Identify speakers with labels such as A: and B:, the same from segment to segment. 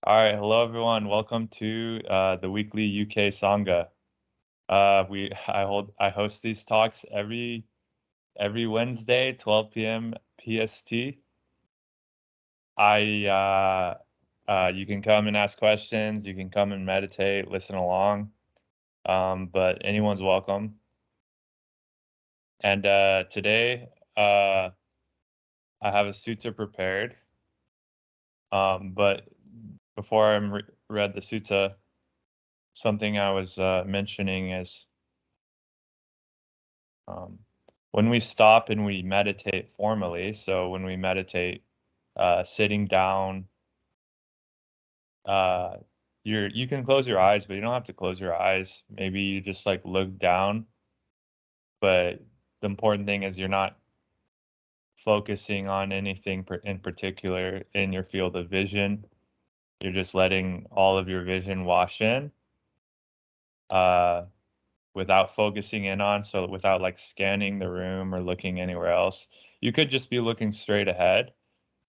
A: All right, hello everyone. Welcome to the weekly UK Sangha. I host these talks every Wednesday, 12 p.m. PST. You can come and ask questions. You can come and meditate, listen along. But anyone's welcome. And today, I have a sutta prepared. But before I read the sutta, something I was mentioning is when we stop and we meditate formally, so when we meditate sitting down, you can close your eyes, but you don't have to close your eyes. Maybe you just like look down, but the important thing is you're not focusing on anything in particular in your field of vision. You're just letting all of your vision wash in. Without focusing in on, so without like scanning the room or looking anywhere else. You could just be looking straight ahead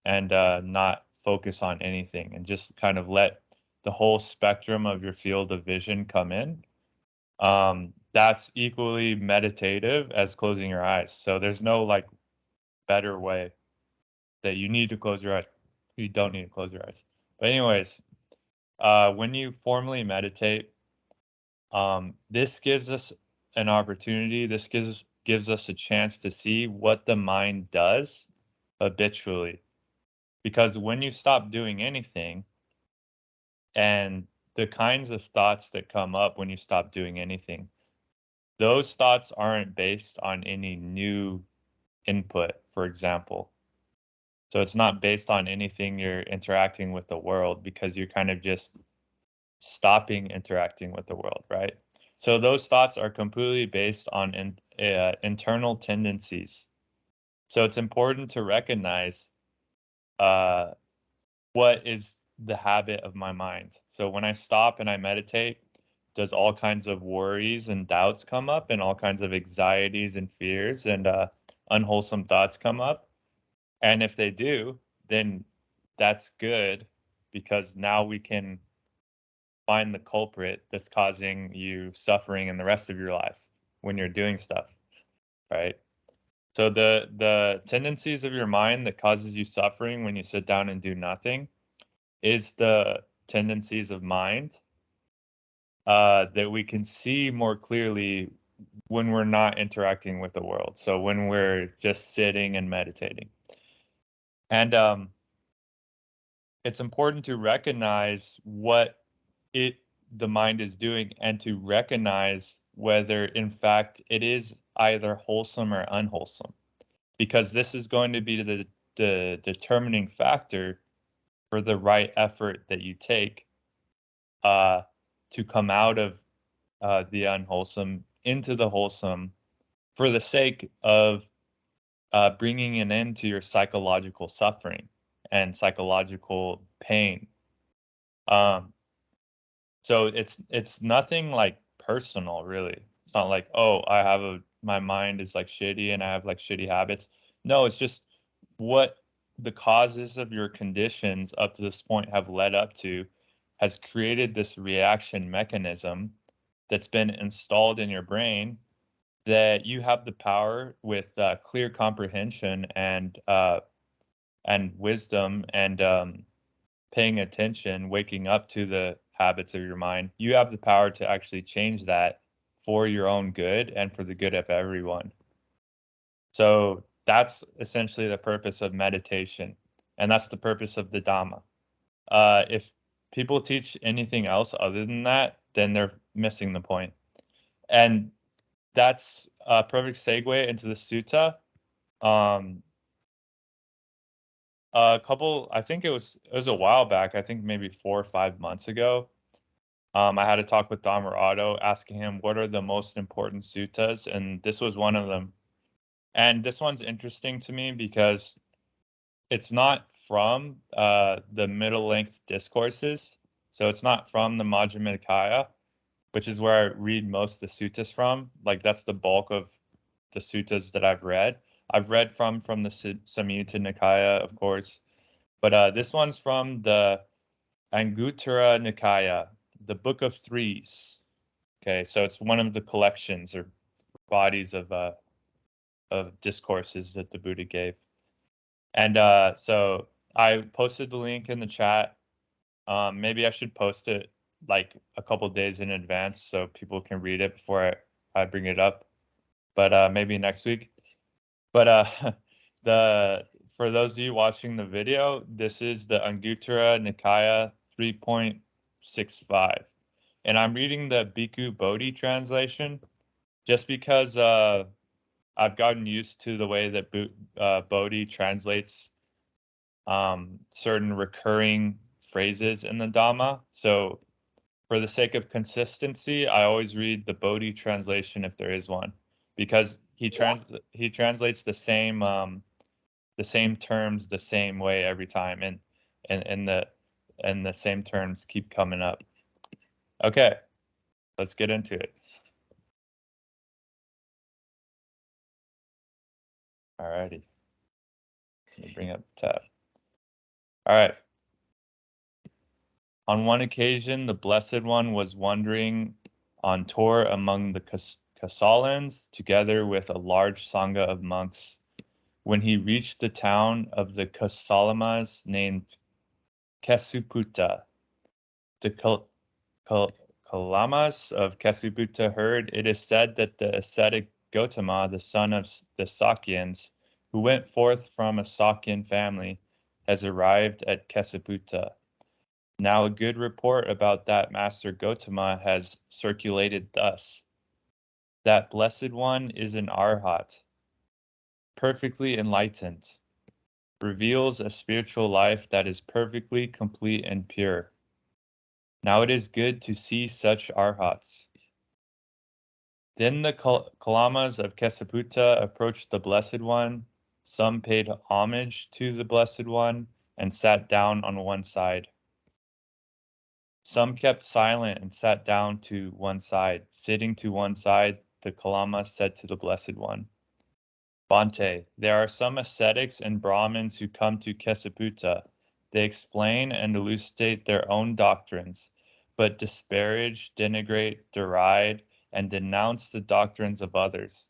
A: and not focus on anything and just kind of let the whole spectrum of your field of vision come in. That's equally meditative as closing your eyes. So there's no like better way that you need to close your eyes. You don't need to close your eyes. But anyways, when you formally meditate, this gives us an opportunity. This gives us a chance to see what the mind does habitually. Because when you stop doing anything, and the kinds of thoughts that come up when you stop doing anything, those thoughts aren't based on any new input, for example. So it's not based on anything you're interacting with the world because you're kind of just stopping interacting with the world, right? So those thoughts are completely based on internal tendencies. So it's important to recognize what is the habit of my mind. So when I stop and I meditate, does all kinds of worries and doubts come up, and all kinds of anxieties and fears and unwholesome thoughts come up? And if they do, then that's good, because now we can find the culprit that's causing you suffering in the rest of your life when you're doing stuff, right? So the tendencies of your mind that causes you suffering when you sit down and do nothing is the tendencies of mind that we can see more clearly when we're not interacting with the world. So when we're just sitting and meditating. And it's important to recognize what the mind is doing, and to recognize whether in fact it is either wholesome or unwholesome, because this is going to be the determining factor for the right effort that you take to come out of the unwholesome into the wholesome, for the sake of bringing an end to your psychological suffering and psychological pain. So it's nothing like personal, really. It's not like, oh, my mind is like shitty and I have like shitty habits. No, it's just what the causes of your conditions up to this point have led up to has created this reaction mechanism that's been installed in your brain, that you have the power with clear comprehension and wisdom and paying attention, waking up to the habits of your mind. You have the power to actually change that for your own good and for the good of everyone. So that's essentially the purpose of meditation, and that's the purpose of the Dhamma. If people teach anything else other than that, then they're missing the point. And that's a perfect segue into the sutta. Um, I think it was a while back. I think maybe 4 or 5 months ago. I had a talk with Dhammarato, asking him what are the most important suttas, and this was one of them. And this one's interesting to me because it's not from the middle length discourses. So it's not from the Majjhima Nikaya, which is where I read most of the suttas from. Like that's the bulk of the suttas that I've read. I've read from the Samyutta Nikaya, of course, but this one's from the Anguttara Nikaya, the Book of Threes. Okay, so it's one of the collections or bodies of discourses that the Buddha gave. And so I posted the link in the chat. Maybe I should post it like a couple days in advance so people can read it before I bring it up. But maybe next week. But the for those of you watching the video, this is the Anguttara Nikaya 3.65. And I'm reading the Bhikkhu Bodhi translation just because I've gotten used to the way that Bodhi translates certain recurring phrases in the Dhamma. So for the sake of consistency, I always read the Bodhi translation if there is one, because he translates the same terms the same way every time, and the same terms keep coming up. Okay, let's get into it. Alrighty. Let me bring up the tab. All right. On one occasion, the Blessed One was wandering on tour among the Kasalans, together with a large Sangha of monks. When he reached the town of the Kasalamas named Kesuputta, the Kalamas of Kesuputta heard, it is said that the ascetic Gotama, the son of the Sakyans, who went forth from a Sakyan family, has arrived at Kesuputta. Now a good report about that Master Gotama has circulated thus. That Blessed One is an Arhat, perfectly enlightened, reveals a spiritual life that is perfectly complete and pure. Now it is good to see such Arhats. Then the Kalamas of Kesaputta approached the Blessed One. Some paid homage to the Blessed One and sat down on one side. Some kept silent and sat down to one side. Sitting to one side, the Kalama said to the Blessed One, Bhante, there are some ascetics and Brahmins who come to Kesaputta. They explain and elucidate their own doctrines, but disparage, denigrate, deride, and denounce the doctrines of others.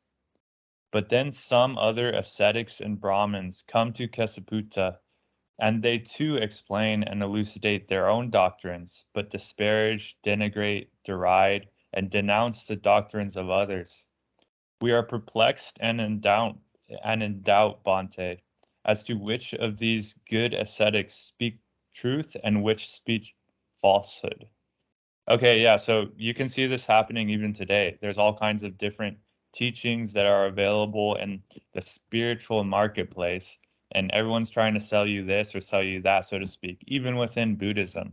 A: But then some other ascetics and Brahmins come to Kesaputta, and they too explain and elucidate their own doctrines, but disparage, denigrate, deride, and denounce the doctrines of others. We are perplexed and in doubt, Bhante, as to which of these good ascetics speak truth and which speak falsehood. Okay, yeah, so you can see this happening even today. There's all kinds of different teachings that are available in the spiritual marketplace, and everyone's trying to sell you this or sell you that, so to speak, even within Buddhism.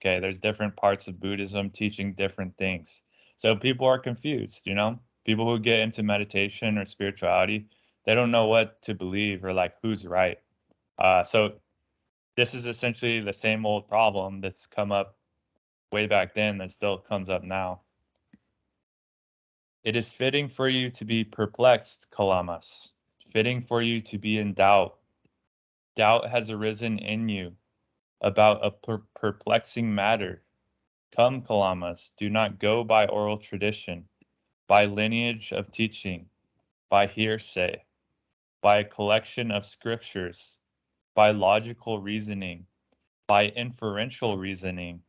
A: Okay, there's different parts of Buddhism teaching different things. So people are confused, you know? People who get into meditation or spirituality, they don't know what to believe or like who's right. So this is essentially the same old problem that's come up way back then that still comes up now. It is fitting for you to be perplexed, Kalamas, fitting for you to be in doubt. Doubt has arisen in you about a perplexing matter. Come, Kalamas, do not go by oral tradition, by lineage of teaching, by hearsay, by a collection of scriptures, by logical reasoning, by inferential reasoning,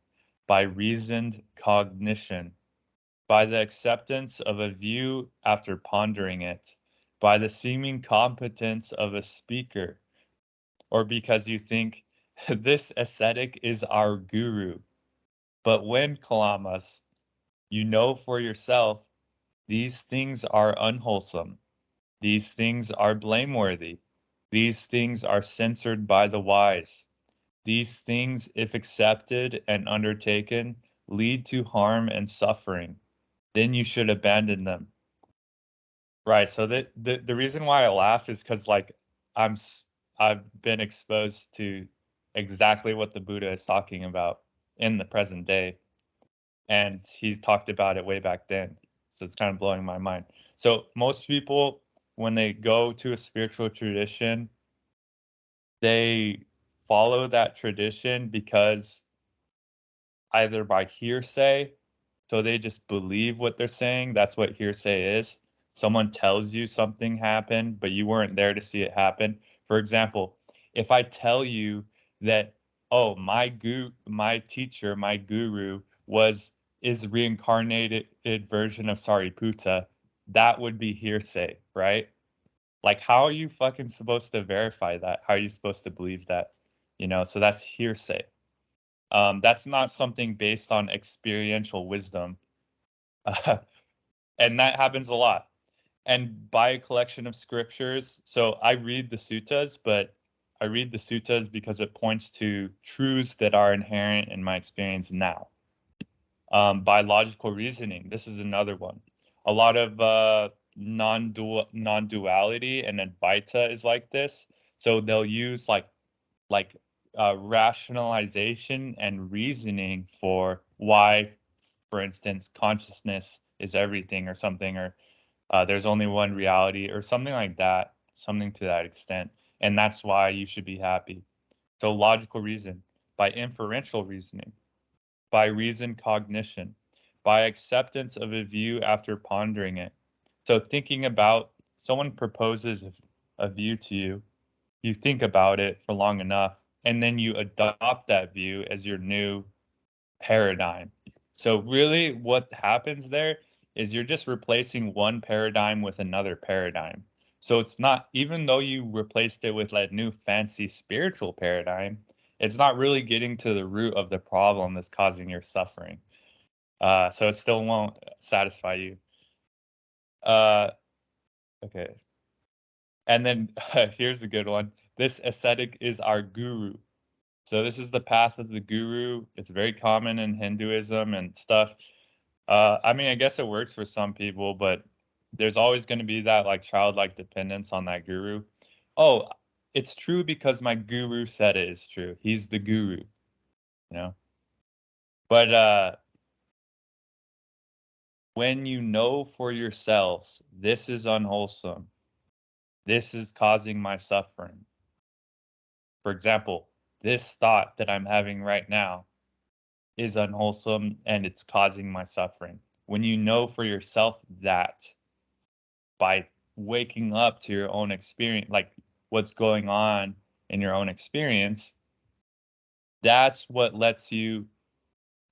A: by reasoned cognition, by the acceptance of a view after pondering it, by the seeming competence of a speaker, or because you think this ascetic is our guru. But when, Kalamas, you know for yourself, these things are unwholesome, these things are blameworthy, these things are censored by the wise. These things, if accepted and undertaken, lead to harm and suffering. Then you should abandon them. Right. So the reason why I laugh is because like I'm I've been exposed to exactly what the Buddha is talking about in the present day, and he's talked about it way back then. So it's kind of blowing my mind. So most people, when they go to a spiritual tradition, they follow that tradition because either by hearsay, so they just believe what they're saying. That's what hearsay is. Someone tells you something happened, but you weren't there to see it happen. For example, if I tell you that, oh, my teacher, my guru is reincarnated version of Sariputta, that would be hearsay, right? Like, how are you fucking supposed to verify that? How are you supposed to believe that? So that's hearsay. That's not something based on experiential wisdom. And that happens a lot. And by a collection of scriptures, so I read the suttas, but I read the suttas because it points to truths that are inherent in my experience now. By logical reasoning, this is another one. A lot of non-duality and Advaita is like this. So they'll use like rationalization and reasoning for why, for instance, consciousness is everything or something, or there's only one reality or something like that, something to that extent. And that's why you should be happy. So logical reason, by inferential reasoning, by reason cognition, by acceptance of a view after pondering it. So thinking about someone proposes a view to you, you think about it for long enough, and then you adopt that view as your new paradigm. So really what happens there is you're just replacing one paradigm with another paradigm. So it's not, even though you replaced it with that new fancy spiritual paradigm, it's not really getting to the root of the problem that's causing your suffering. So it still won't satisfy you. Uh, okay. And then here's a good one. This ascetic is our guru. So this is the path of the guru. It's very common in Hinduism and stuff. I mean, I guess it works for some people, but there's always going to be that like childlike dependence on that guru. Oh, it's true because my guru said it is true. He's the guru, you know. But when you know for yourselves, this is unwholesome. This is causing my suffering. For example, this thought that I'm having right now is unwholesome and it's causing my suffering. When you know for yourself that by waking up to your own experience, like what's going on in your own experience, that's what lets you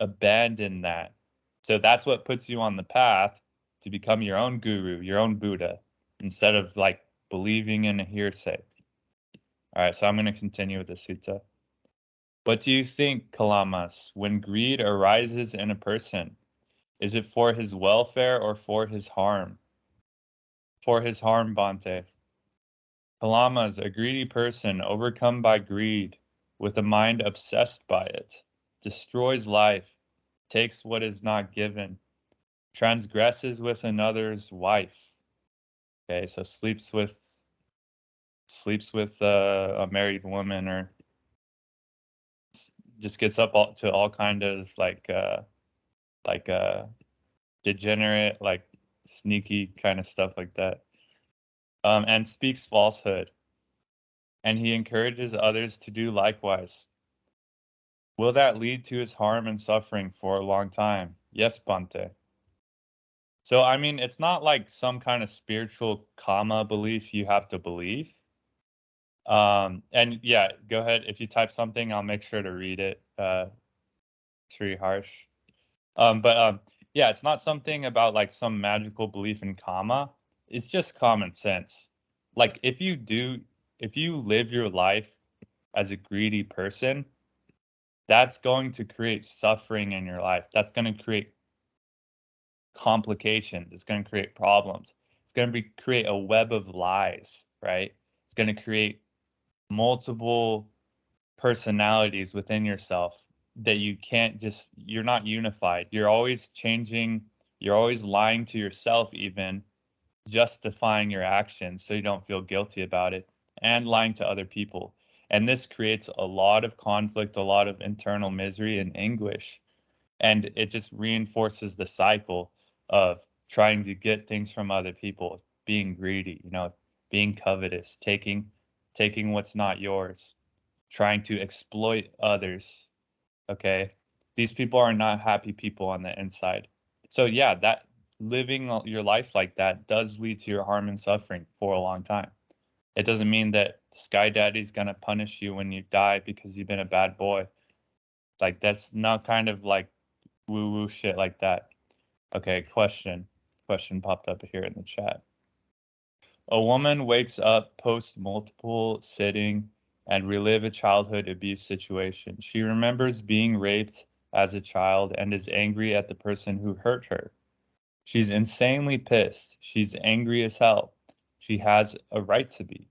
A: abandon that. So that's what puts you on the path to become your own guru, your own Buddha, instead of like believing in a hearsay. All right, so I'm going to continue with the sutta. What do you think, Kalamas, when greed arises in a person? Is it for his welfare or for his harm? For his harm, Bhante. Kalamas, a greedy person overcome by greed, with a mind obsessed by it, destroys life, takes what is not given, transgresses with another's wife. Okay, so sleeps with a married woman, or just gets up to all kind of like degenerate, like sneaky kind of stuff like that. And speaks falsehood, and he encourages others to do likewise. Will that lead to his harm and suffering for a long time? Yes, Bhante. So, I mean, it's not like some kind of spiritual karma belief you have to believe. And yeah, go ahead. If you type something, I'll make sure to read it. It's pretty harsh. But yeah, it's not something about like some magical belief in karma. It's just common sense. Like if you live your life as a greedy person, that's going to create suffering in your life. That's going to create complications. It's going to create problems. It's going to create a web of lies, right? It's going to create multiple personalities within yourself that you're not unified. You're always changing, you're always lying to yourself, even justifying your actions so you don't feel guilty about it, and lying to other people. And this creates a lot of conflict, a lot of internal misery and anguish. And it just reinforces the cycle of trying to get things from other people, being greedy, being covetous, taking what's not yours, trying to exploit others. Okay. These people are not happy people on the inside. So yeah, that living your life like that does lead to your harm and suffering for a long time. It doesn't mean that Sky Daddy's gonna punish you when you die because you've been a bad boy. Like that's not kind of like woo-woo shit like that. Okay, question. Question popped up here in the chat. A woman wakes up post multiple sitting and relive a childhood abuse situation. She remembers being raped as a child and is angry at the person who hurt her. She's insanely pissed. She's angry as hell. She has a right to be.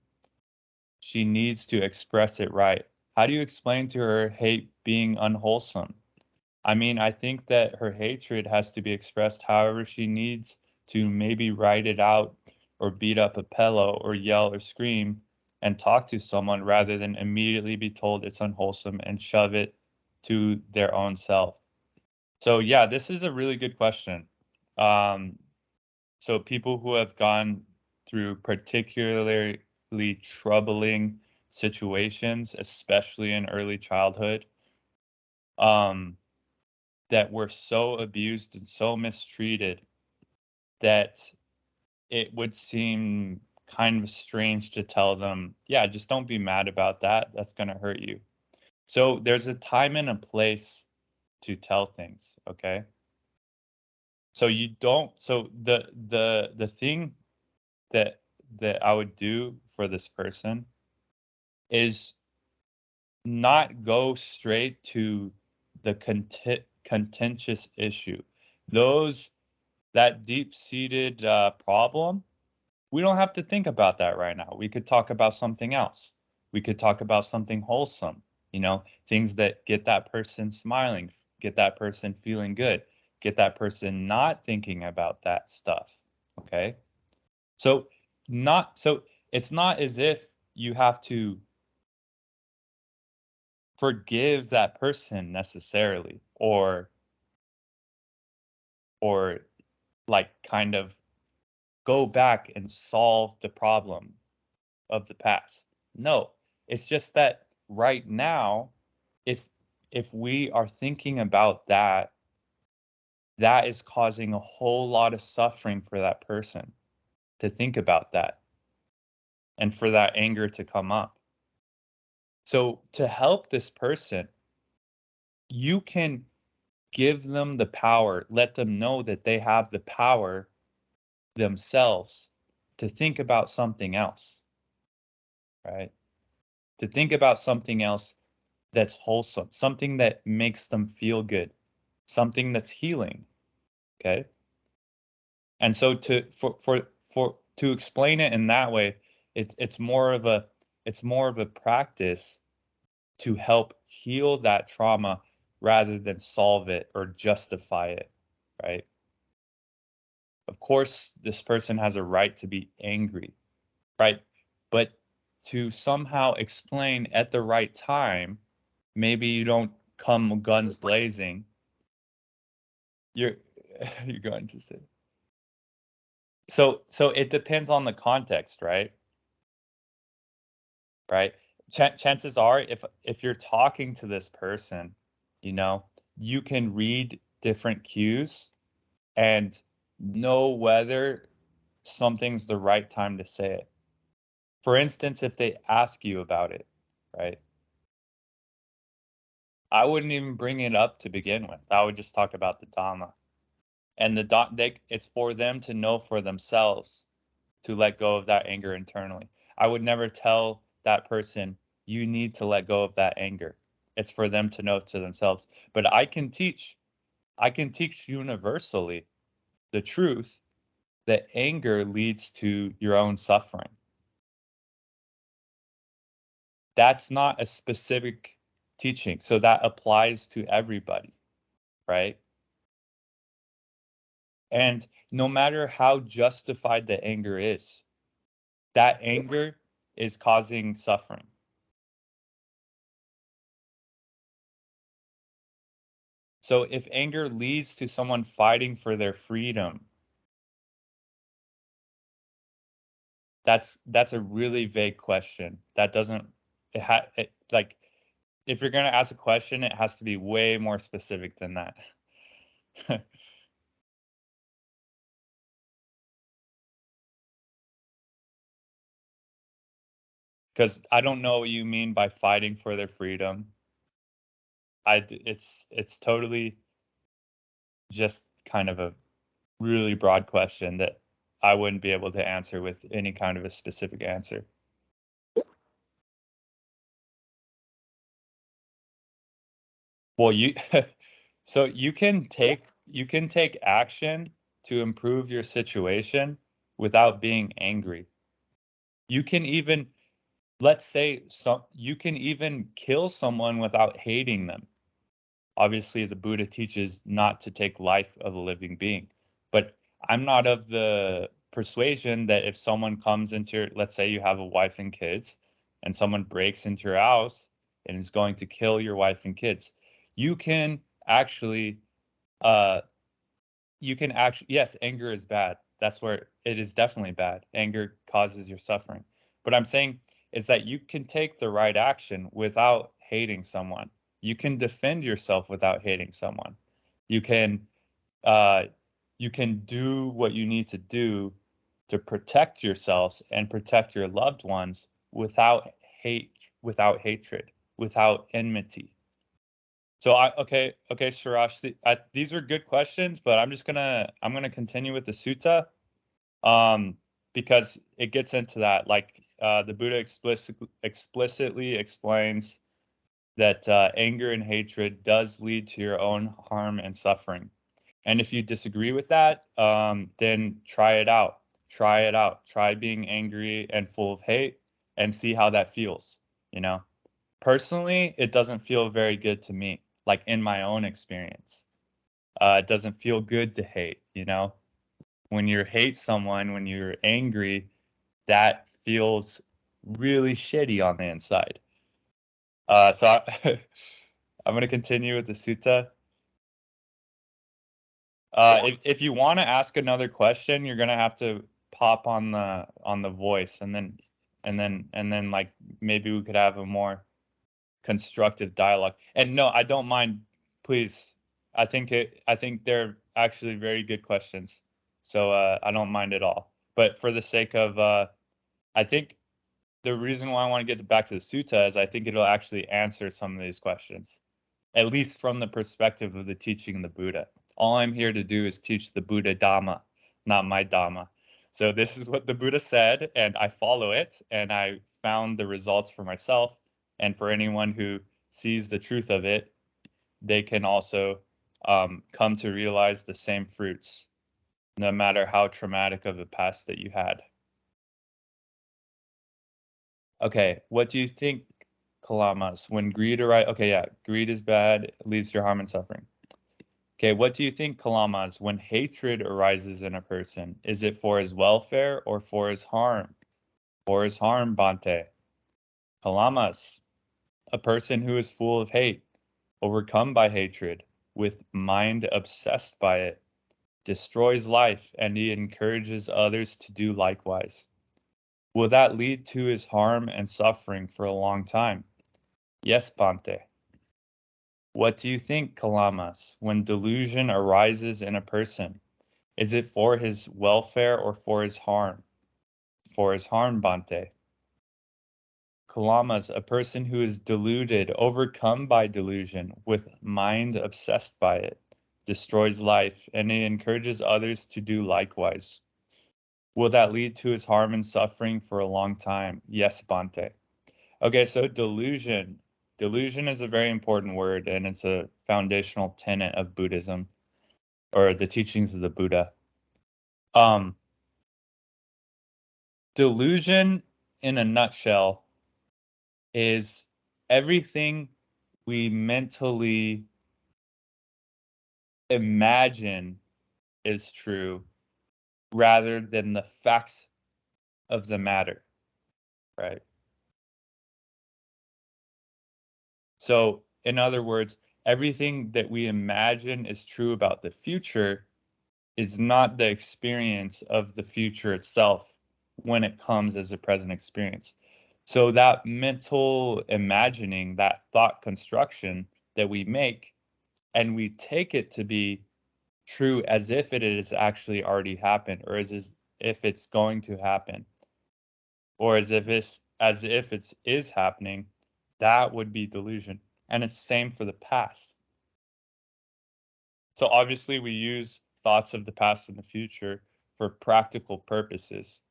A: She needs to express it right. How do you explain to her hate being unwholesome? I mean, I think that her hatred has to be expressed however she needs to, maybe write it out or beat up a pillow or yell or scream and talk to someone rather than immediately be told it's unwholesome and shove it to their own self. So yeah, this is a really good question. Um, so people who have gone through particularly troubling situations, especially in early childhood, um, that were so abused and so mistreated that it would seem kind of strange to tell them, yeah, just don't be mad about that. That's going to hurt you. So there's a time and a place to tell things, okay? So you don't, so the thing that I would do for this person is not go straight to the contentious issue. Those that deep-seated problem, we don't have to think about that right now. We could talk about something else. We could talk about something wholesome, things that get that person smiling, get that person feeling good, get that person not thinking about that stuff. Okay? So it's not as if you have to forgive that person necessarily, or like kind of go back and solve the problem of the past. No, it's just that right now, if we are thinking about that, that is causing a whole lot of suffering for that person to think about that and for that anger to come up. So to help this person, you can give them the power, let them know that they have the power themselves to think about something else, right? To think about something else that's wholesome, something that makes them feel good, something that's healing, okay? And so to explain it in that way, it's more of a practice to help heal that trauma rather than solve it or justify it, right? Of course, this person has a right to be angry, right? But to somehow explain at the right time, maybe you don't come guns blazing. You're you're going to say. So it depends on the context, right? Right? Chances are, if you're talking to this person, you know, you can read different cues and know whether something's the right time to say it. For instance, if they ask you about it, right? I wouldn't even bring it up to begin with. I would just talk about the Dhamma. And it's for them to know for themselves to let go of that anger internally. I would never tell that person, you need to let go of that anger. It's for them to know to themselves. But I can teach universally the truth that anger leads to your own suffering. That's not a specific teaching. So that applies to everybody, right? And no matter how justified the anger is, that anger is causing suffering. So if anger leads to someone fighting for their freedom, that's a really vague question. That doesn't it like if you're going to ask a question, it has to be way more specific than that. Because I don't know what you mean by fighting for their freedom. It's totally just kind of a really broad question that I wouldn't be able to answer with any kind of a specific answer. Well, so you can take action to improve your situation without being angry. You can even, let's say, you can even kill someone without hating them. Obviously, the Buddha teaches not to take life of a living being, but I'm not of the persuasion that if someone comes into, let's say you have a wife and kids, and someone breaks into your house and is going to kill your wife and kids, you can actually uh yes, anger is bad. That's where it is definitely bad. Anger causes your suffering. But I'm saying is that you can take the right action without hating someone. You can defend yourself without hating someone. You can uh you can do what you need to do to protect yourselves and protect your loved ones without hate, without hatred, without enmity. So okay, Sharash, these are good questions, but I'm gonna continue with the sutta, um, because it gets into that. Like the Buddha explicitly explains that anger and hatred does lead to your own harm and suffering. And if you disagree with that, then try it out. Try it out. Try being angry and full of hate and see how that feels, you know? Personally, it doesn't feel very good to me, like in my own experience. It doesn't feel good to hate, you know? When you hate someone, when you're angry, that feels really shitty on the inside. I'm going to continue with the sutta. If you want to ask another question, you're going to have to pop on the voice, and then like maybe we could have a more constructive dialogue. And no, I don't mind. Please, I think they're actually very good questions. So I don't mind at all. But for the sake of I think the reason why I want to get back to the sutta is I think it'll actually answer some of these questions, at least from the perspective of the teaching of the Buddha. All I'm here to do is teach the Buddha Dhamma, not my Dhamma. So this is what the Buddha said, and I follow it, and I found the results for myself. And for anyone who sees the truth of it, they can also come to realize the same fruits, no matter how traumatic of a past that you had. Okay, what do you think, Kalamas, when greed arises? Okay, yeah, greed is bad, it leads to harm and suffering. Okay, what do you think, Kalamas, when hatred arises in a person? Is it for his welfare or for his harm? For his harm, Bante. Kalamas, a person who is full of hate, overcome by hatred, with mind obsessed by it, destroys life, and he encourages others to do likewise. Will that lead to his harm and suffering for a long time? Yes, Bante. What do you think, Kalamas, when delusion arises in a person? Is it for his welfare or for his harm? For his harm, Bante. Kalamas, a person who is deluded, overcome by delusion, with mind obsessed by it, destroys life, and he encourages others to do likewise. Will that lead to his harm and suffering for a long time? Yes, Bante. Okay, so delusion. Delusion is a very important word, and it's a foundational tenet of Buddhism, or the teachings of the Buddha. Delusion, in a nutshell, is everything we mentally imagine is true rather than the facts of the matter, right? So, in other words, everything that we imagine is true about the future is not the experience of the future itself when it comes as a present experience. So that mental imagining, that thought construction that we make, and we take it to be true as if it has actually already happened, or as if it's going to happen, or as if it is happening, that would be delusion. And it's the same for the past. So obviously we use thoughts of the past and the future for practical purposes.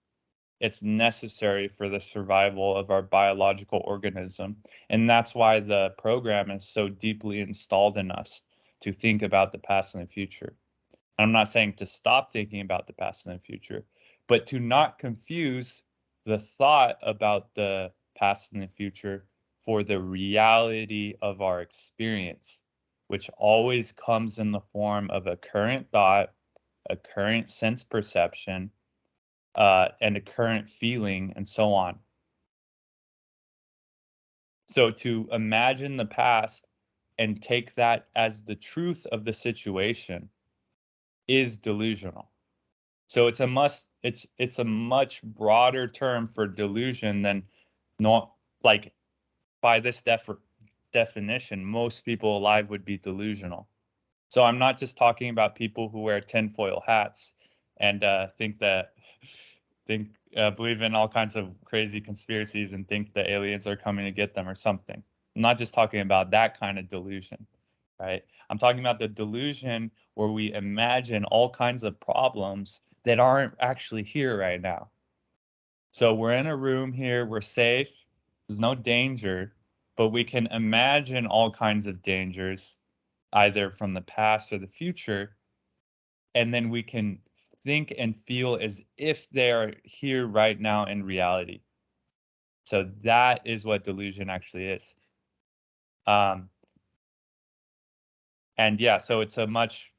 A: It's necessary for the survival of our biological organism. And that's why the program is so deeply installed in us to think about the past and the future. I'm not saying to stop thinking about the past and the future, but to not confuse the thought about the past and the future for the reality of our experience, which always comes in the form of a current thought, a current sense perception, and a current feeling, and so on. So to imagine the past and take that as the truth of the situation is delusional. So it's a much broader term for delusion than not like by this definition, most people alive would be delusional. So I'm not just talking about people who wear tinfoil hats and think believe in all kinds of crazy conspiracies and think the aliens are coming to get them or something. I'm not just talking about that kind of delusion, right? I'm talking about the delusion where we imagine all kinds of problems that aren't actually here right now. So we're in a room here, we're safe, there's no danger, but we can imagine all kinds of dangers, either from the past or the future, and then we can think and feel as if they are here right now in reality. So that is what delusion actually is. Um, and yeah, so it's a much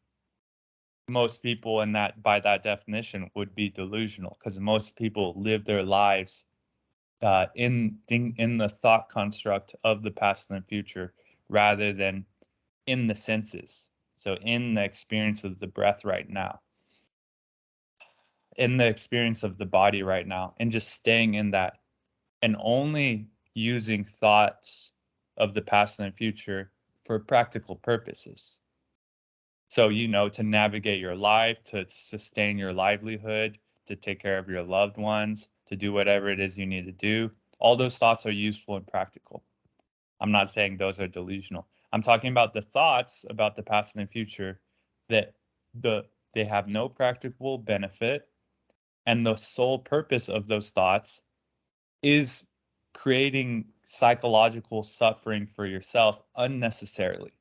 A: most people in that by that definition would be delusional because most people live their lives in the thought construct of the past and the future rather than in the senses. So in the experience of the breath right now, in the experience of the body right now, and just staying in that and only using thoughts of the past and the future for practical purposes. So, to navigate your life, to sustain your livelihood, to take care of your loved ones, to do whatever it is you need to do. All those thoughts are useful and practical. I'm not saying those are delusional. I'm talking about the thoughts about the past and the future that they have no practical benefit, and the sole purpose of those thoughts is creating psychological suffering for yourself unnecessarily.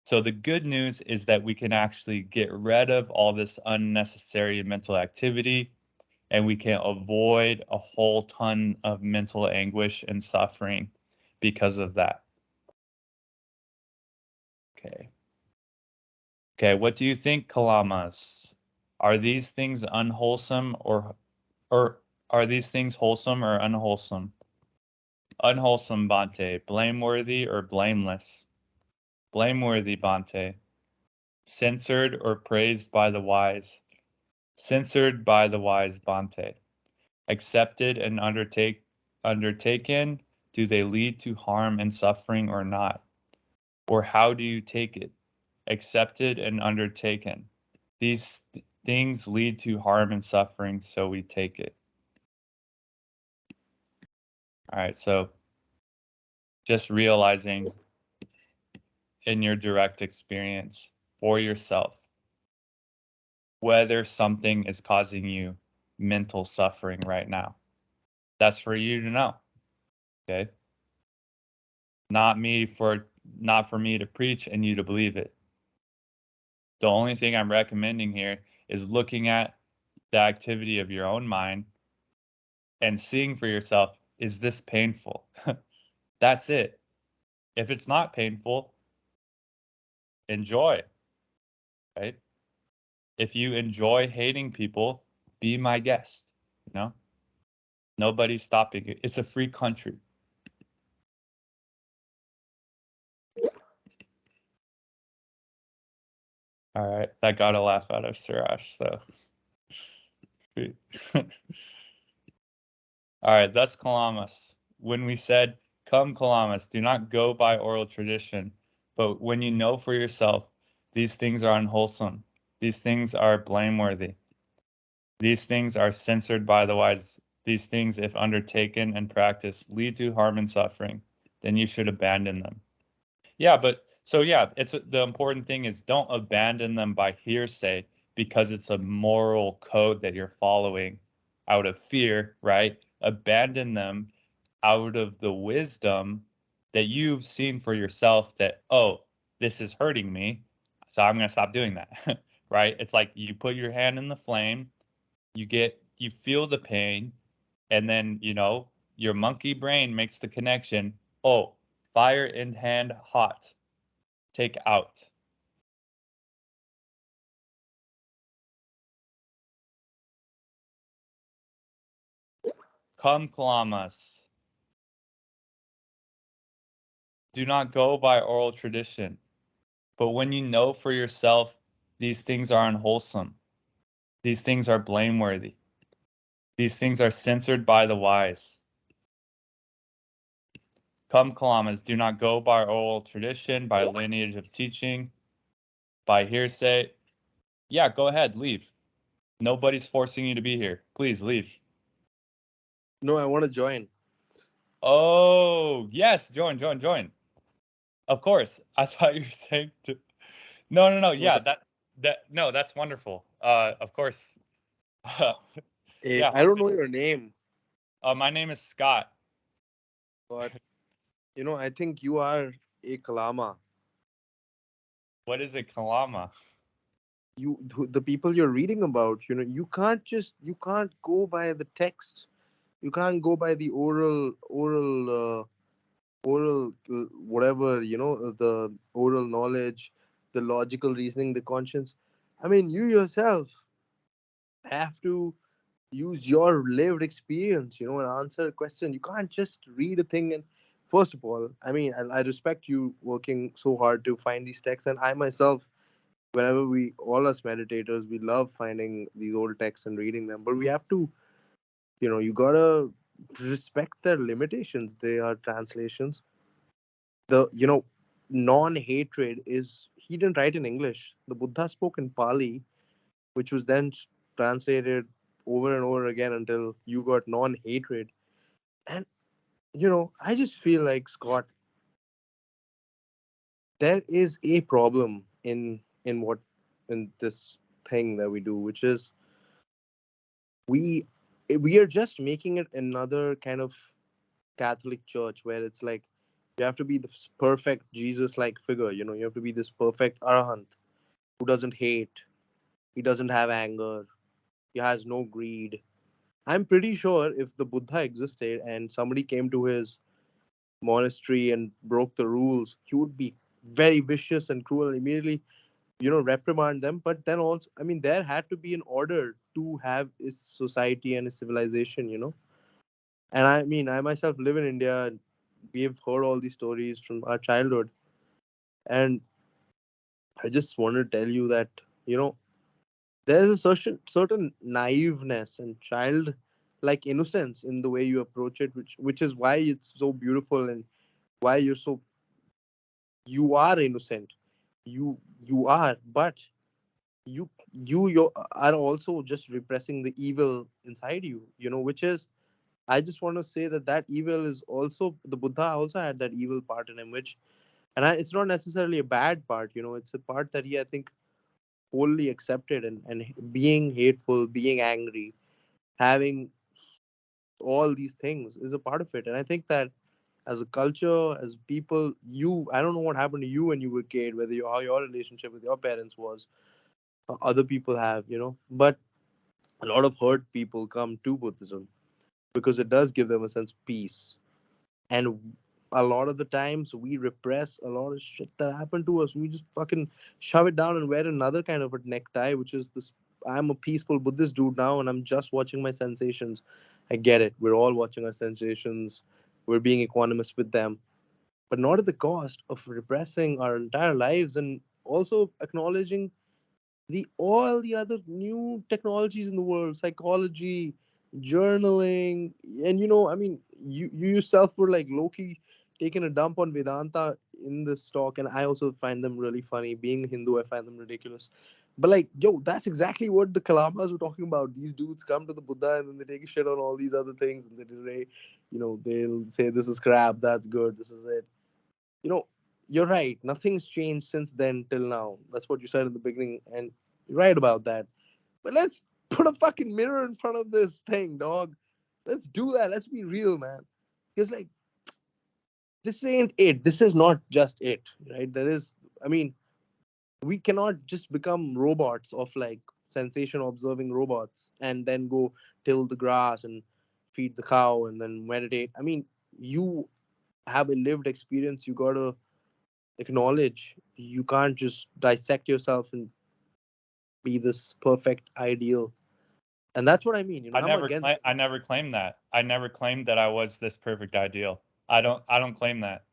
A: So the good news is that we can actually get rid of all this unnecessary mental activity and we can avoid a whole ton of mental anguish and suffering because of that. Okay. Okay, what do you think, Kalamas? Are these things unwholesome or are these things wholesome or unwholesome? Unwholesome, Bante. Blameworthy or blameless? Blameworthy, Bante. Censored or praised by the wise? Censored by the wise, Bante. Accepted and undertaken, do they lead to harm and suffering or not? Or how do you take it? Accepted and undertaken. These things lead to harm and suffering, so we take it. All right, so just realizing in your direct experience for yourself whether something is causing you mental suffering right now. That's for you to know. Okay? Not for me to preach and you to believe it. The only thing I'm recommending here is looking at the activity of your own mind and seeing for yourself, is this painful? That's it. If it's not painful, enjoy, right? If you enjoy hating people, be my guest, you know? Nobody's stopping it. It's a free country. All right, that got a laugh out of Suraj, so All right, that's Kalamas. When we said, "Come, Kalamas, do not go by oral tradition, but when you know for yourself, these things are unwholesome, these things are blameworthy, these things are censored by the wise, these things, if undertaken and practiced, lead to harm and suffering, then you should abandon them." Yeah, but so yeah, it's the important thing is don't abandon them by hearsay because it's a moral code that you're following out of fear, right? Abandon them out of the wisdom that you've seen for yourself that, oh, this is hurting me, so I'm going to stop doing that, right? It's like you put your hand in the flame, you feel the pain, and then, your monkey brain makes the connection, oh, fire in hand hot, take out. Come, Kalamas. Do not go by oral tradition, but when you know for yourself these things are unwholesome, these things are blameworthy, these things are censored by the wise. Come, Kalamas, do not go by oral tradition, by lineage of teaching, by hearsay. Yeah, go ahead, leave. Nobody's forcing you to be here. Please leave.
B: No, I want to join.
A: Oh, yes, join. Of course. I thought you were saying to. No.
B: No,
A: Yeah,
B: sorry.
A: that no, that's wonderful. Of course. Yeah.
B: I don't know your name,
A: My name is Scott.
B: but I think you are a Kalama.
A: What is it, Kalama?
B: The people you're reading about, you can't go by the text. You can't go by the oral whatever, the oral knowledge, the logical reasoning, the conscience. I mean, you yourself have to use your lived experience, and answer a question. You can't just read a thing. And first of all, I mean, I respect you working so hard to find these texts, and I myself, whenever we, all us meditators, we love finding these old texts and reading them, but we have to, you gotta respect their limitations. They are translations. The non-hatred is, he didn't write in English. The Buddha spoke in Pali, which was then translated over and over again until you got non-hatred. And I just feel like, Scott, there is a problem in this thing that we do, which is we we are just making it another kind of Catholic church where it's like you have to be this perfect Jesus like figure. You have to be this perfect arahant who doesn't hate, he doesn't have anger, he has no greed. I'm pretty sure if the Buddha existed and somebody came to his monastery and broke the rules, he would be very vicious and cruel and immediately, reprimand them. But then also, I mean, there had to be an order to have his society and his civilization. And I mean, I myself live in India. We've heard all these stories from our childhood. And I just want to tell you that, you know, there's a certain naiveness and child like innocence in the way you approach it, which is why it's so beautiful and why you are innocent. You are, but you are also just repressing the evil inside you, which is, I just want to say that evil is also, the Buddha also had that evil part in him, which, it's not necessarily a bad part, it's a part that he, I think, wholly accepted. And being hateful, being angry, having all these things is a part of it. And I think that as a culture, as people, I don't know what happened to you when you were a kid, whether how your relationship with your parents was, other people have, but a lot of hurt people come to Buddhism because it does give them a sense of peace. And a lot of the times we repress a lot of shit that happened to us. We just fucking shove it down and wear another kind of a necktie, which is this: I'm a peaceful Buddhist dude now and I'm just watching my sensations. I get it. We're all watching our sensations. We're being equanimous with them, but not at the cost of repressing our entire lives, and also acknowledging the all the other new technologies in the world, psychology, journaling, and I mean, you yourself were like low-key taking a dump on Vedanta in this talk, and I also find them really funny. Being Hindu, I find them ridiculous. But like, yo, that's exactly what the Kalamas were talking about. These dudes come to the Buddha and then they take a shit on all these other things, and they'll say this is crap, that's good, this is it. You know, you're right. Nothing's changed since then till now. That's what you said in the beginning, and you're right about that. But let's put a fucking mirror in front of this thing, dog. Let's do that. Let's be real, man. Because like this ain't it. This is not just it, right? There is. I mean, we cannot just become robots of like sensation observing robots and then go till the grass and feed the cow and then meditate. I mean, you have a lived experience. You gotta acknowledge. You can't just dissect yourself and be this perfect ideal. And that's what I mean. I'm against.
A: I never claimed that. I never claimed that I was this perfect ideal. I don't claim that.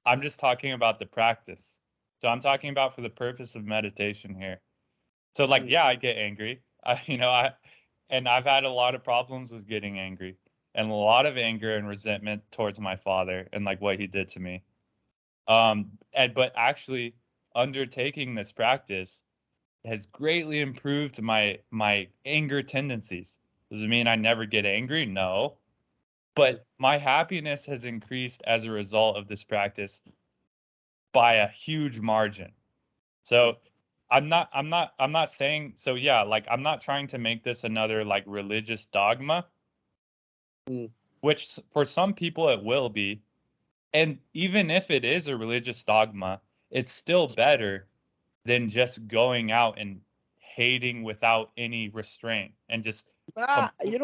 A: I'm just talking about the practice. So I'm talking about for the purpose of meditation here. So like,
B: Mm,
A: yeah, I get angry. I've had a lot of problems with getting angry and a lot of anger and resentment towards my father and like what he did to me. But actually undertaking this practice has greatly improved my anger tendencies. Does it mean I never get angry? No.
B: right.
A: But my happiness has increased as a result of this practice by a huge margin.
B: Mm,
A: So I'm not saying so yeah, like I'm not trying to make this another like religious dogma,
B: mm.
A: which for some people it will be. And even if it is a religious dogma, it's still better than just going out and hating without any restraint and just
B: Ah,
A: complete.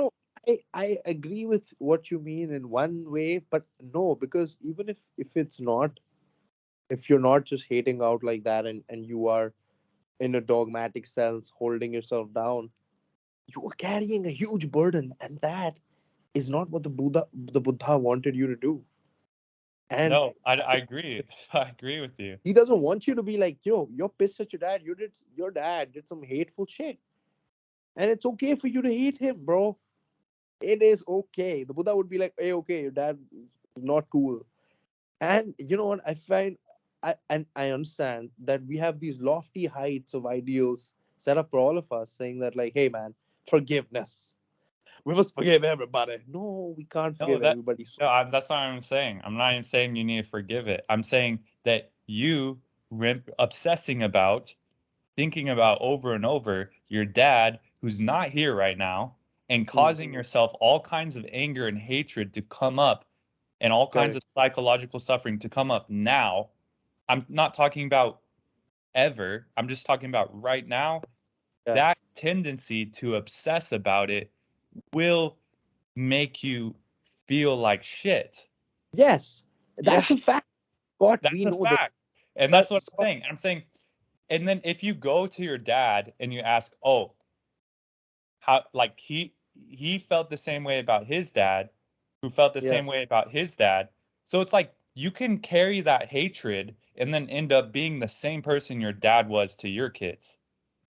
B: I agree with what you mean in one way, but no, because even if it's not, if you're not just hating out like that, and you are in a dogmatic sense holding yourself down, you are carrying a huge burden, and that is not what the Buddha wanted you to do. And
A: No, I agree. I agree with you.
B: he doesn't want you to be like, you're pissed at your dad. Your dad did some hateful shit, and it's okay for you to hate him, bro. It is okay. The Buddha would be like, hey, okay, your dad is not cool. And you know what? I understand that we have these lofty heights of ideals set up for all of us, saying that, like, hey, man, forgiveness. We must forgive everybody. No, we can't
A: No,
B: forgive everybody. So,
A: that's not what I'm saying. I'm not even saying you need to forgive it. I'm saying that you obsessing about, thinking about over and over your dad who's not here right now and
B: mm,
A: causing yourself all kinds of anger and hatred to come up and all kinds of
B: correct.
A: psychological suffering to come up now. I'm not talking about ever. I'm just talking about right now.
B: Yeah.
A: That tendency to obsess about it will make you feel like shit.
B: Yes,
A: Yeah,
B: that's a fact. Scott,
A: that's
B: we
A: a
B: know this.
A: fact. And
B: But
A: that's what I'm
B: Scott,
A: saying. I'm saying, and then if you go to your dad and you ask, oh, how like he felt the same way about his dad, who felt the
B: yeah,
A: same way about his dad. So it's like you can carry that hatred and then end up being the same person your dad was to your kids.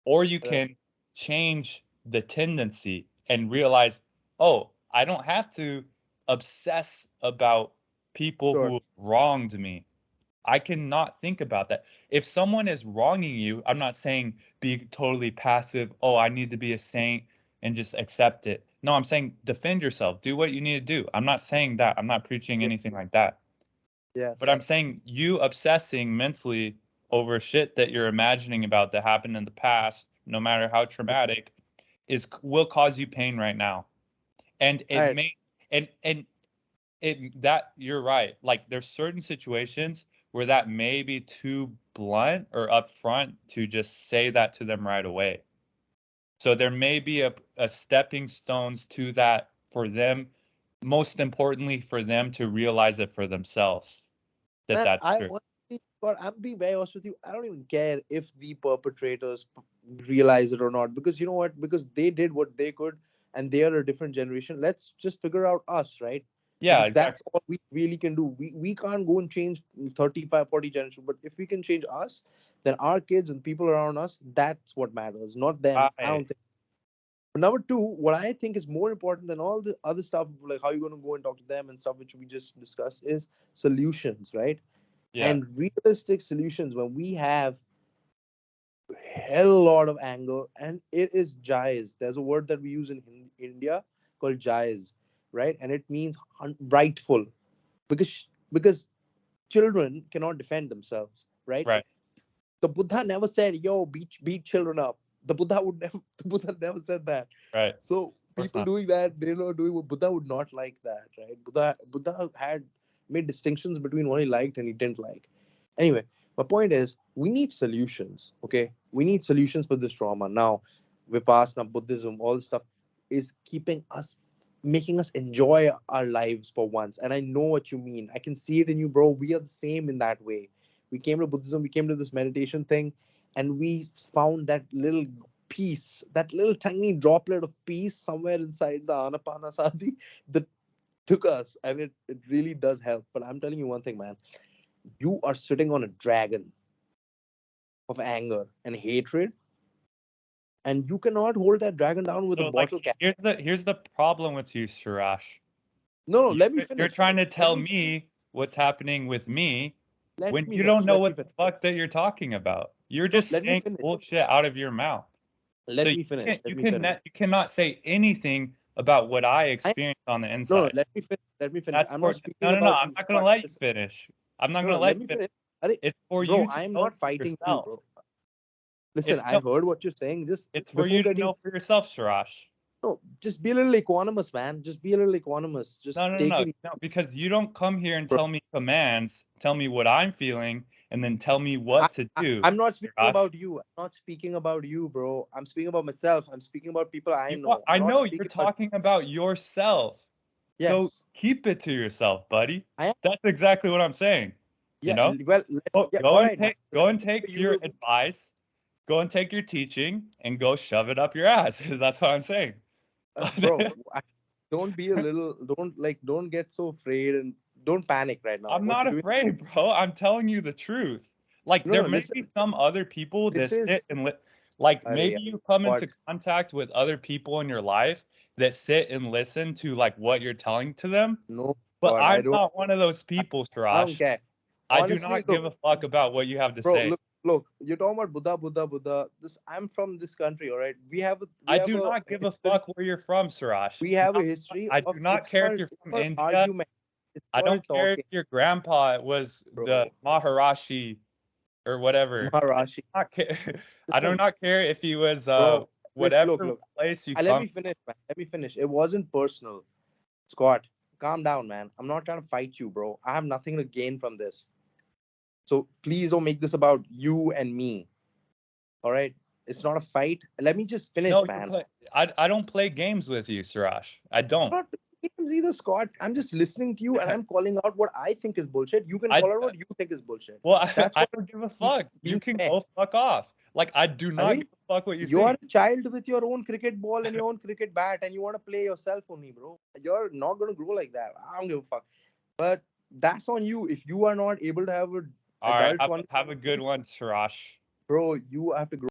A: Or you
B: right,
A: can change the tendency and realize, oh, I don't have to obsess about people
B: sure.
A: who wronged me. I cannot think about that. If someone is wronging you, I'm not saying be totally passive. Oh, I need to be a saint and just accept it. No, I'm saying defend yourself. Do what you need to do. I'm not saying that. I'm not preaching
B: Yeah,
A: anything like that. But
B: yes.
A: I'm saying you obsessing mentally over shit that you're imagining about that happened in the past, no matter how traumatic, is will cause you pain right now. And
B: All
A: it
B: right.
A: may and it that you're right. Like there's certain situations where that may be too blunt or upfront to just say that to them right away. So there may be a stepping stones to that for them, most importantly for them to realize it for themselves that
B: Man,
A: that's
B: I
A: true.
B: honestly, but I'm being very honest with you. I don't even care if the perpetrators realize it or not, because you know what? Because they did what they could, and they are a different generation. Let's just figure out us, right?
A: Yeah,
B: Because that's
A: exactly.
B: all we really can do. We can't go and change 35, 40 generation, but if we can change us, then our kids and people around us, that's what matters, not them. I
A: Right.
B: don't think. But number two, what I think is more important than all the other stuff, like how you're going to go and talk to them and stuff, which we just discussed, is solutions, right?
A: Yeah.
B: And realistic solutions. When we have hell lot of anger, and it is jais. There's a word that we use in India called jais, right? And it means rightful, because children cannot defend themselves, right?
A: Right.
B: The Buddha never said, "Yo, beat children up." The Buddha would never. The Buddha never said that.
A: Right. Of
B: So
A: course
B: people
A: not.
B: doing that, they're not doing what Buddha would not like that, right? Buddha had made distinctions between what he liked and he didn't like. Anyway, my point is we need solutions. Okay, we need solutions for this trauma. Now, Vipassana, Buddhism, all this stuff is keeping us, making us enjoy our lives for once. And I know what you mean. I can see it in you, bro. We are the same in that way. We came to Buddhism, we came to this meditation thing, and we found that little peace, that little tiny droplet of peace somewhere inside the Anapanasati that took us, and it really does help. But I'm telling you one thing, man, you are sitting on a dragon of anger and hatred, and you cannot hold that dragon down with a
A: So like
B: bottle cap.
A: here's the problem with you, Suraj.
B: No,
A: You,
B: let me
A: you're
B: finish.
A: trying to
B: Let
A: tell
B: me
A: me what's happening with me
B: let
A: when
B: me
A: you don't
B: finish.
A: know
B: Let me
A: what the
B: finish.
A: fuck that you're talking about. You're
B: No,
A: just
B: let me
A: saying
B: finish.
A: bullshit out of your mouth. So
B: Let me finish. Let
A: you
B: me finish.
A: can you cannot say anything about what I
B: I
A: experienced on the
B: No,
A: inside.
B: let me finish. Let me finish.
A: That's
B: I'm
A: for
B: not speaking
A: no.
B: about
A: I'm
B: you,
A: not gonna
B: Scott.
A: let you
B: Listen.
A: finish. I'm not
B: No,
A: gonna
B: no,
A: let
B: let me
A: you finish.
B: finish. Arey,
A: It's for
B: bro,
A: you to
B: I am
A: know
B: not
A: for
B: fighting you,
A: yourself.
B: bro. Listen,
A: It's
B: I
A: no.
B: heard what you're saying. Just
A: It's for
B: before
A: you to
B: getting,
A: know for yourself, Suraj.
B: no, just be a little equanimous, man. Just be a little equanimous. Just take it easy,
A: No, because you don't come here and
B: bro.
A: tell me commands, tell me what I'm feeling, and then tell me what to do,
B: I'm not speaking
A: Suraj.
B: about you. I'm not speaking about you, bro. I'm speaking about myself. I'm speaking about people I know.
A: I
B: I'm not
A: know you're
B: speaking about,
A: talking about yourself. So
B: yes.
A: keep it to yourself, buddy.
B: I am.
A: That's exactly what I'm saying. You
B: Yeah.
A: know?
B: Well, yeah. All right, man.
A: Go and take your
B: You
A: advice, go and take your teaching, and go shove it up your ass. That's what I'm saying.
B: bro, don't be a little, don't get so afraid and don't panic right now.
A: I'm
B: What
A: not
B: you're doing,
A: afraid, bro. I'm telling you the truth. Like
B: no,
A: there
B: no,
A: may
B: listen,
A: be some other people that
B: this
A: sit
B: is,
A: and like maybe
B: Arey,
A: you come
B: what?
A: into contact with other people in your life that sit and listen to like what you're telling to them.
B: No,
A: But
B: God,
A: I'm not one of those
B: I,
A: people,
B: I don't
A: Suraj.
B: care.
A: I do
B: Honestly,
A: not
B: look,
A: give a fuck about what you have to
B: bro,
A: say.
B: look. You're talking about Buddha. This, I'm from this country, all right. We
A: I
B: have
A: do
B: a
A: not give a
B: history.
A: fuck where you're from, Suraj.
B: We have a history
A: I do
B: of,
A: not care if you're from
B: called
A: India.
B: argument. It's
A: I
B: called
A: don't care if
B: talking,
A: your grandpa was the
B: bro.
A: Maharashi or whatever.
B: Maharashi.
A: Not care. I do
B: Listen,
A: not care if he was
B: bro.
A: whatever
B: Look.
A: place you
B: Let
A: come.
B: me finish, man. Let me finish. It wasn't personal, Scott. Calm down, man. I'm not trying to fight you, bro. I have nothing to gain from this. So please don't make this about you and me. All right. It's not a fight. Let me just
A: No,
B: finish,
A: you're
B: man.
A: play. I don't play games with you, Suraj. I
B: I'm
A: don't.
B: not playing games either, Scott. I'm just listening to you and I'm calling out what I think is bullshit. You can
A: I
B: call out what you think is bullshit.
A: well,
B: That's
A: I
B: what
A: don't give a
B: being,
A: fuck. You
B: being
A: can
B: fair.
A: go fuck off. Like I do not
B: Are
A: give a fuck what you
B: you're
A: think.
B: a child with your own cricket ball and your own cricket bat and you want to play yourself only, bro. You're not going to grow like that. I don't give a fuck. But that's on you. If you are not able to have an
A: All right,
B: adult
A: have a
B: conversation,
A: good one, Suraj.
B: bro, you have to grow.